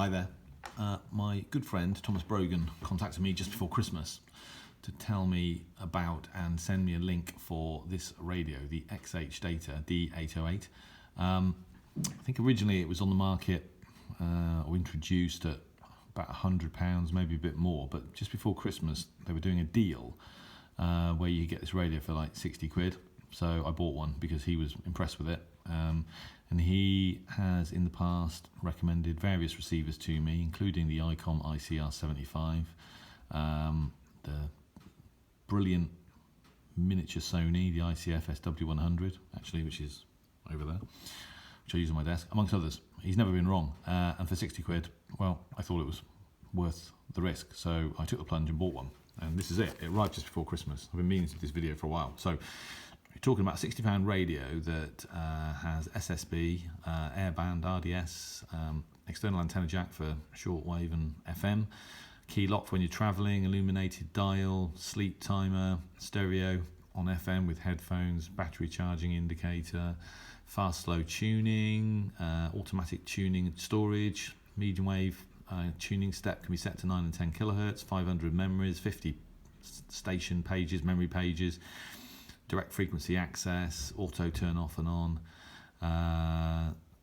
Hi there. My good friend Thomas Brogan contacted me just before Christmas to tell me about and send me a link for this radio, the XHDATA D-808. I think originally it was on the market or introduced at about £100, maybe a bit more, but just before Christmas they were doing a deal where you could get this radio for like 60 quid. So I bought one because he was impressed with it. And he has in the past recommended various receivers to me, including the ICOM ICR75, the brilliant miniature Sony, the ICF SW100, actually, which is over there, which I use on my desk, amongst others. He's never been wrong. And for 60 quid, well, I thought it was worth the risk. So I took the plunge and bought one. And this is it. It arrived just before Christmas. I've been meaning to do this video for a while. So we're talking about a £60 radio that has SSB, airband, RDS, external antenna jack for shortwave and FM, key lock for when you're travelling, illuminated dial, sleep timer, stereo on FM with headphones, battery charging indicator, fast slow tuning, automatic tuning and storage, medium wave tuning step can be set to 9 and 10 kilohertz, 500 memories, 50 station pages, memory pages, direct frequency access, auto turn off and on.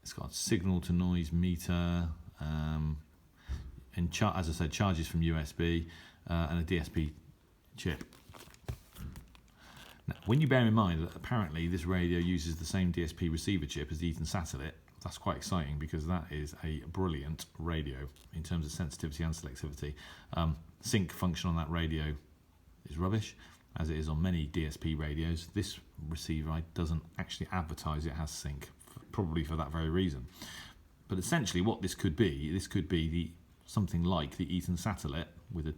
It's got a signal to noise meter, and as I said, charges from USB and a DSP chip. Now, when you bear in mind that apparently this radio uses the same DSP receiver chip as the Eton Satellit, that's quite exciting because that is a brilliant radio in terms of sensitivity and selectivity. Sync function on that radio is rubbish, as it is on many DSP radios. This receiver doesn't actually advertise it has sync, probably for that very reason. But essentially what this could be something like the Eton Satellit with a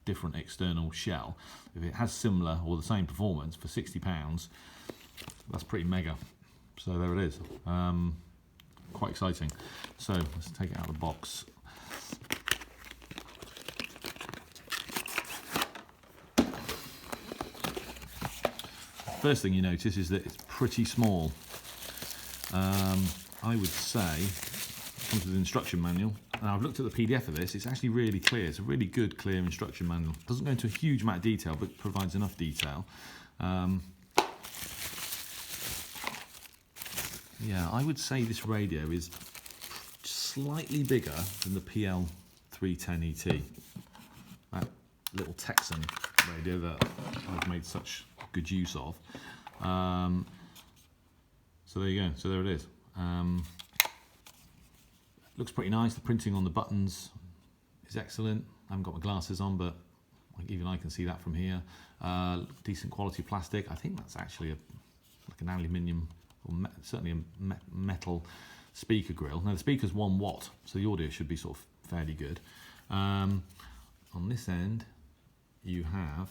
different external shell. If it has similar or the same performance for £60, that's pretty mega. So there it is. Quite exciting. So let's take it out of the box. First thing you notice is that it's pretty small. I would say it comes with an instruction manual, and I've looked at the PDF of this. It's actually really clear. It's a really good, clear instruction manual. It doesn't go into a huge amount of detail, but provides enough detail. Yeah, I would say this radio is slightly bigger than the PL310ET, that little Texan radio that I've made such good use of. So there you go. So there it is. Looks pretty nice. The printing on the buttons is excellent. I haven't got my glasses on, but even I can see that from here. Decent quality plastic. I think that's actually like an aluminium or certainly a metal speaker grill. Now the speaker's 1 watt, so the audio should be sort of fairly good. On this end, you have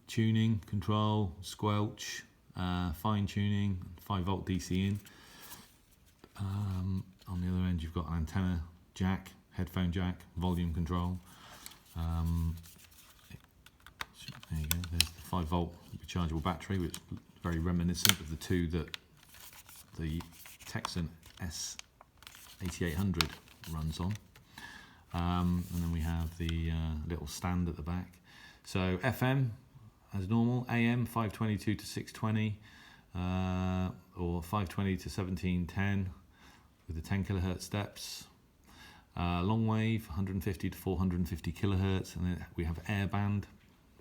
tuning, control, squelch, fine tuning, 5-volt DC in. On the other end you've got an antenna jack, headphone jack, volume control. There you go, there's the 5-volt rechargeable battery, which is very reminiscent of the two that the Texan S8800 runs on. And then we have the little stand at the back. So FM as normal, AM 522 to 620 or 520 to 1710 with the 10 kilohertz steps. Long wave 150 to 450 kilohertz, and then we have airband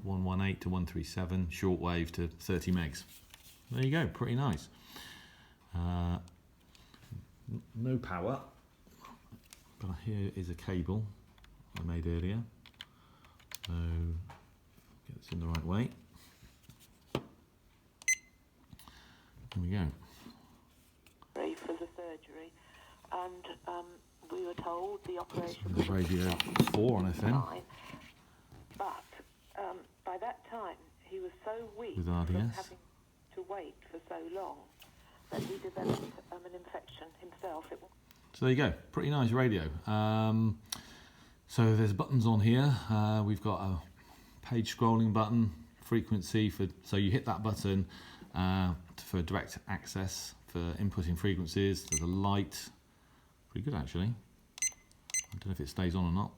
118 to 137, shortwave to 30 megs. There you go, pretty nice. No power, but here is a cable I made earlier. So get this in the right way. Here we go. For the surgery, and we were told the operation The radio 4 on FM. fine, but by that time he was so weak With from RDS. having to wait for so long that he developed an infection himself. So there you go, pretty nice radio. So there's buttons on here. We've got a page scrolling button, frequency so you hit that button for direct access for inputting frequencies. There's a light pretty good actually. I don't know if it stays on or not.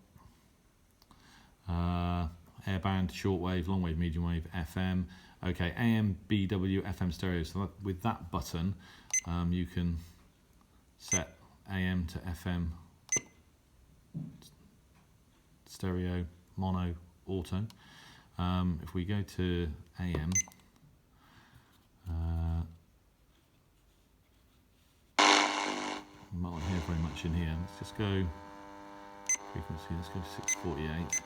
Airband, shortwave, longwave, medium wave, FM. Okay, AM, BW, FM stereo. So that, with that button, you can set AM to FM, stereo, mono, auto. If we go to AM, you might not hear very much in here. Let's just go frequency. Let's go to 648.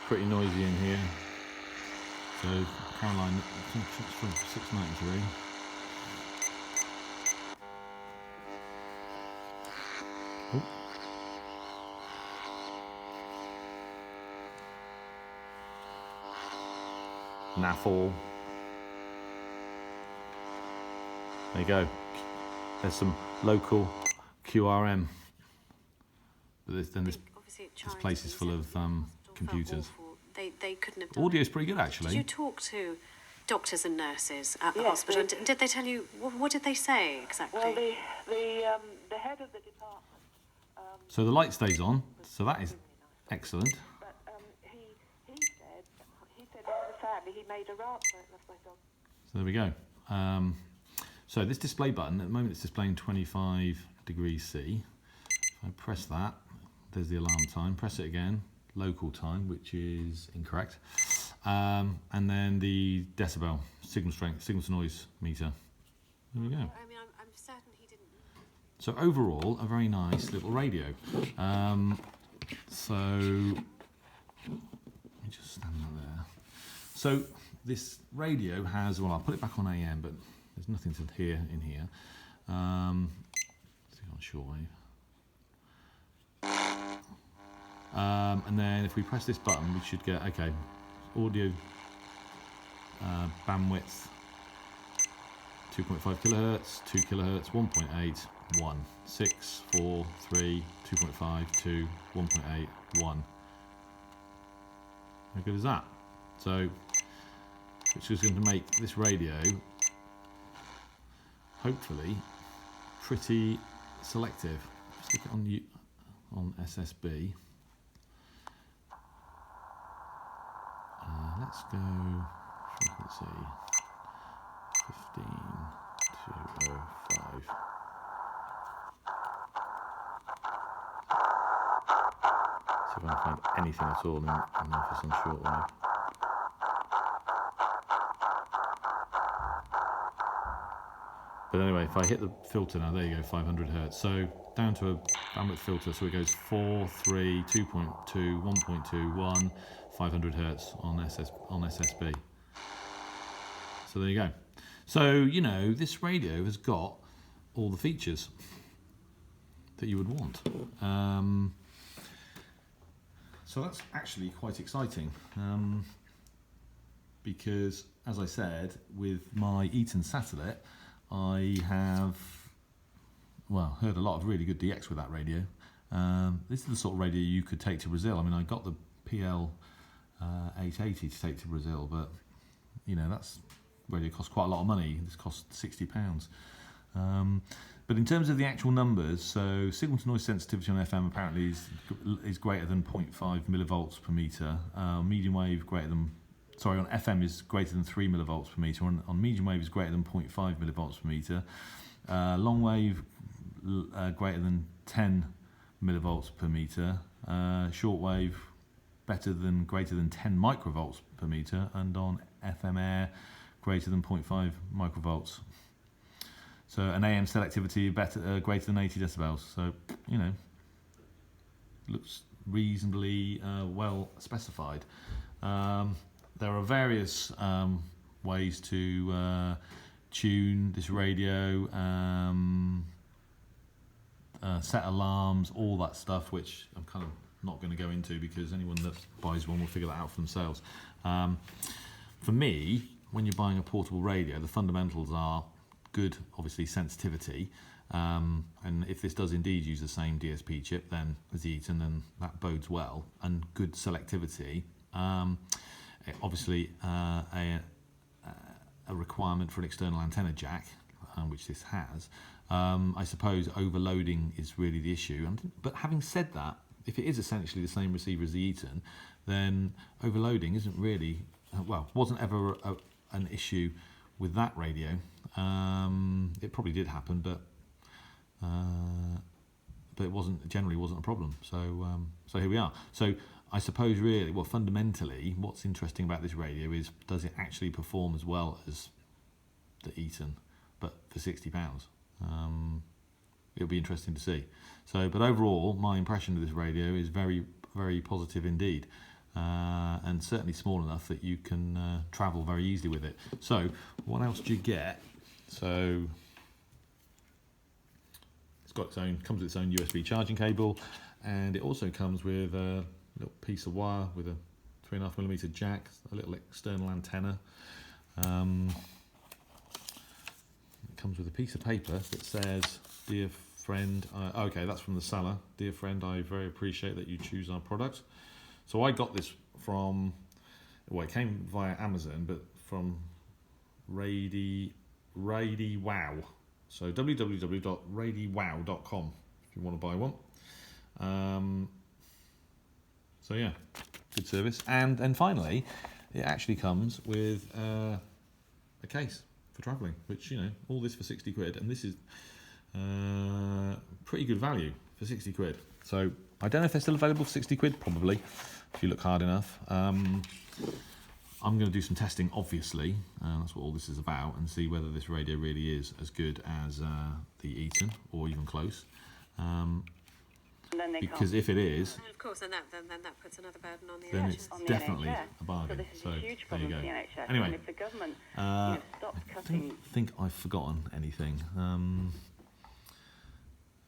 Pretty noisy in here. So Caroline, 693. Oh. Naffle. There you go. There's some local QRM. But this place is full of computers. They couldn't have done Audio's pretty good actually. Did you talk to doctors and nurses at the Yes, hospital? Did they tell you, what did they say exactly? Well, the head of the department... So the light stays on, so that is excellent. But he said rather sadly he made a rap. So there we go. So this display button, at the moment it's displaying 25 degrees C. If I press that, there's the alarm time. Press it again, local time, which is incorrect. And then the decibel, signal strength, signal to noise meter. There we go. I mean, I'm certain he didn't. So overall, a very nice little radio. So let me just stand that there. So this radio has, well, I'll put it back on AM, but there's nothing to hear in here. Let's see on shortwave. And then if we press this button, we should get, okay, audio bandwidth 2.5 kilohertz, 2 kilohertz, 1.8, 1, 6, 4, 3, 2.5, 2, 1.8, 1. How good is that? So, which is going to make this radio hopefully pretty selective. Stick it on SSB. Let's go frequency 15205. See if I can find anything at all in the office on shortwave. But anyway, if I hit the filter now, there you go, 500 hertz. So down to a bandwidth filter, so it goes 4, 3, 2.2, 1.2, 1, 500 hertz on SSB. So there you go. So, you know, this radio has got all the features that you would want. So that's actually quite exciting. Because, as I said, with my Eton Satellit, I have, well, heard a lot of really good DX with that radio. This is the sort of radio you could take to Brazil. I mean, I got the PL 880 to take to Brazil, but, you know, that's radio costs quite a lot of money. This costs £60. But in terms of the actual numbers, so signal to noise sensitivity on FM apparently is greater than 0.5 millivolts per meter. Medium wave greater than, sorry, on FM is greater than 3 millivolts per meter. On medium wave is greater than 0.5 millivolts per meter. Long wave greater than 10 millivolts per meter. Short wave greater than 10 microvolts per meter, and on FM air greater than 0.5 microvolts. So an AM selectivity greater than 80 decibels. So, you know, looks reasonably well specified. There are various ways to tune this radio, set alarms, all that stuff, which I'm kind of not going to go into because anyone that buys one will figure that out for themselves. For me, when you're buying a portable radio, the fundamentals are good, obviously, sensitivity, And if this does indeed use the same DSP chip then as the Eton, then that bodes well, and good selectivity. Obviously, a requirement for an external antenna jack, which this has. I suppose overloading is really the issue. But having said that, if it is essentially the same receiver as the Eton, then overloading isn't really, wasn't ever an issue with that radio. It probably did happen, but it generally wasn't a problem. So here we are. So I suppose really, fundamentally, what's interesting about this radio is, does it actually perform as well as the Eton, but for £60? It'll be interesting to see. But overall, my impression of this radio is very, very positive indeed, and certainly small enough that you can travel very easily with it. So, what else do you get? So, it's got comes with its own USB charging cable, and it also comes with a little piece of wire with a 3.5mm jack, a little external antenna. It comes with a piece of paper that says, "Dear friend," okay, that's from the seller. "Dear friend, I very appreciate that you choose our product." So I got this from, it came via Amazon, but from RadyWow. So www.radywow.com if you want to buy one. So yeah, good service. And then finally, it actually comes with a case for travelling, which, all this for 60 quid, and this is pretty good value for 60 quid. So I don't know if they're still available for 60 quid, probably, if you look hard enough. I'm going to do some testing, obviously, that's what all this is about, and see whether this radio really is as good as the Eton, or even close. Because if it is, And of course, then that puts another burden on the then NHS. it's definitely a bargain. So this is So a huge there you problem go. for the NHS. Anyway, And if the government stops I cutting... don't think I've forgotten anything.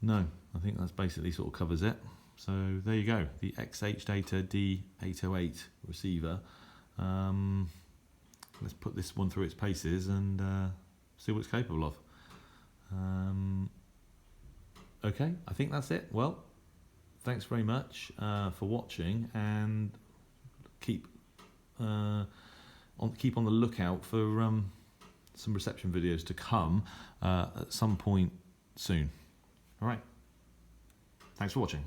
No, I think that's basically sort of covers it. So there you go, the XHDATA D-808 receiver. Let's put this one through its paces and see what it's capable of. Okay, I think that's it. Well, thanks very much for watching, and keep on the lookout for some reception videos to come at some point soon. All right, thanks for watching.